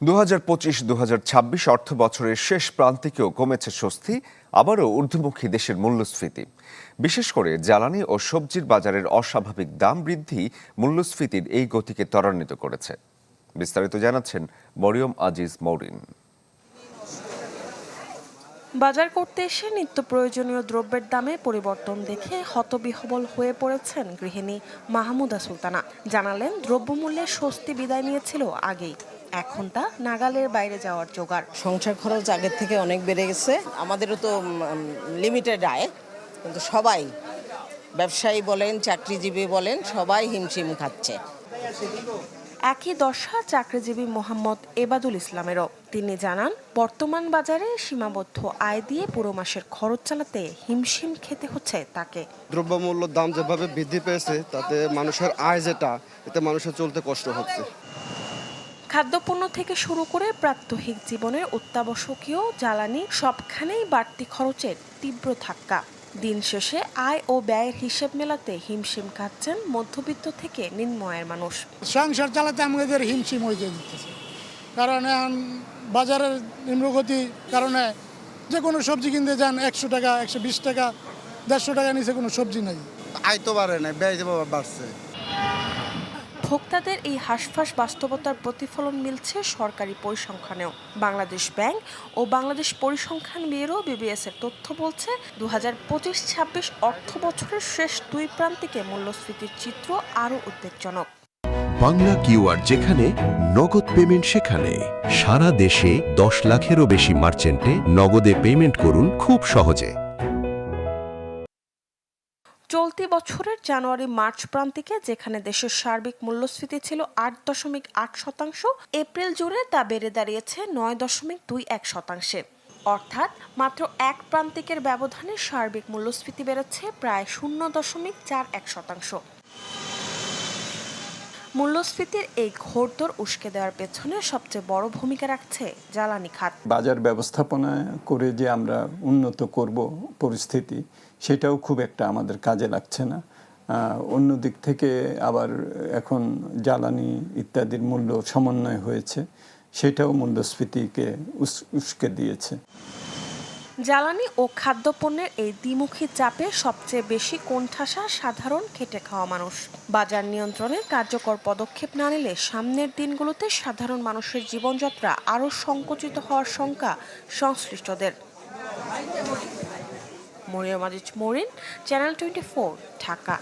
2025-2026 অর্থ বছরের শেষ প্রান্তিকেও কমেছে স্বস্তি, আবারও ঊর্ধ্বমুখী দেশের মূল্যস্ফীতি। বিশেষ করে জ্বালানি ও সবজির বাজারের অস্বাভাবিক দাম বৃদ্ধি মূল্যস্ফীতির এই গতিকে ত্বরান্বিত করেছে। বিস্তারিত জানাচ্ছেন মরিয়ম আজিজ মৌরিন। বাজার করতে এসে নিত্য প্রয়োজনীয় দ্রব্যের দামে পরিবর্তন দেখে হতবিহ্বল হয়ে পড়েছেন গৃহিণী মাহমুদা সুলতানা। জানালেন, দ্রব্যমূল্যের স্বস্তি বিদায় নিয়েছিল আগেই, এখন তা নাগালের বাইরে যাওয়ার জোগাড়। সংসার খরচ আগের থেকে অনেক বেড়ে গেছে। আমাদেরও তো লিমিটেড আয়, কিন্তু সবাই, ব্যবসায়ী বলেন, চাকরিজীবী বলেন, সবাই হিমশিম খাচ্ছে। একই দশা চাকরিজীবী মোহাম্মদ এবাদুল ইসলামেরও। তিনি জানান, বর্তমান বাজারে সীমাবদ্ধ আয় দিয়ে পুরো মাসের খরচ চালাতে হিমশিম খেতে হচ্ছে তাকে। দ্রব্যমূল্যের দাম যেভাবে বৃদ্ধি পেয়েছে, তাতে মানুষের আয় যেটা, এতে মানুষের চলতে কষ্ট হচ্ছে। খাদ্যপণ্য থেকে শুরু করে প্রাত্যহিক জীবনের অত্যাবশ্যকীয় জ্বালানি সবখানেই বাড়তি খরচের তীব্র ধাক্কা। দিন শেষে আয় ও ব্যয়ের হিসেব মেলাতে হিমশিম খাচ্ছেন মধ্যবিত্ত থেকে নিম্ন আয়ের মানুষ। সংসার চালাতে আমাদের হিমশিম হয়ে যেতেছে, কারণ এখন বাজারের নিম্নগতি কারণে যে কোনো সবজি কিনতে যান 100 টাকা, 120 টাকা, 150 টাকা নিচে কোনো সবজি নাই। আয় তো বাড়ে না, ব্যয় যেভাবে বাড়ছে। ভোক্তাদের এই হাসফাস বাস্তবতার প্রতিফলন মিলছে সরকারি পরিসংখ্যানেও। বাংলাদেশ ব্যাংক ও বাংলাদেশ পরিসংখ্যান ব্যুরো বিবিএস এর তথ্য বলছে, 2025-26 অর্থ বছরের শেষ দুই প্রান্তিকে মূল্যস্ফীতির চিত্র আরও উদ্বেগজনক। বাংলা কিউআর যেখানে নগদ পেমেন্ট সেখানে। সারা দেশে 10 লাখেরও বেশি মার্চেন্টে নগদে পেমেন্ট করুন খুব সহজে। চলতি বছরের জানুয়ারি-মার্চ প্রান্তিকে যেখানে দেশের সার্বিক মূল্যস্ফীতি ছিল 8.8%, এপ্রিল জুড়ে তা বেড়ে দাঁড়িয়েছে 9.21%। অর্থাৎ মাত্র এক প্রান্তিকের ব্যবধানে সার্বিক মূল্যস্ফীতি বেড়েছে প্রায় 0.41%। মূল্যস্ফীতির এই ঘোরদৌড় উস্কে দেওয়ার পেছনে সবচেয়ে বড় ভূমিকা রাখছে জ্বালানি খাত। বাজার ব্যবস্থাপনা করে যে আমরা উন্নত করব পরিস্থিতি, সেটাও খুব একটা আমাদের কাজে লাগছে না। অন্য দিক থেকে আবার এখন জ্বালানি ইত্যাদির মূল্য সমন্বয় হয়েছে, সেটাও মূল্যস্ফীতিকে উস্কে দিয়েছে। জ্বালানি ও খাদ্যপণ্যের এই দ্বিমুখী চাপে সবচেয়ে বেশি কোণঠাসা সাধারণ খেটে খাওয়া মানুষ। বাজার নিয়ন্ত্রণে কার্যকর পদক্ষেপ না নিলে সামনের দিনগুলোতে সাধারণ মানুষের জীবনযাত্রা আরও সংকুচিত হওয়ার শঙ্কা সংশ্লিষ্টদের। মরিয়ম আজিজ মৌরিন, চ্যানেল 24, ঢাকা।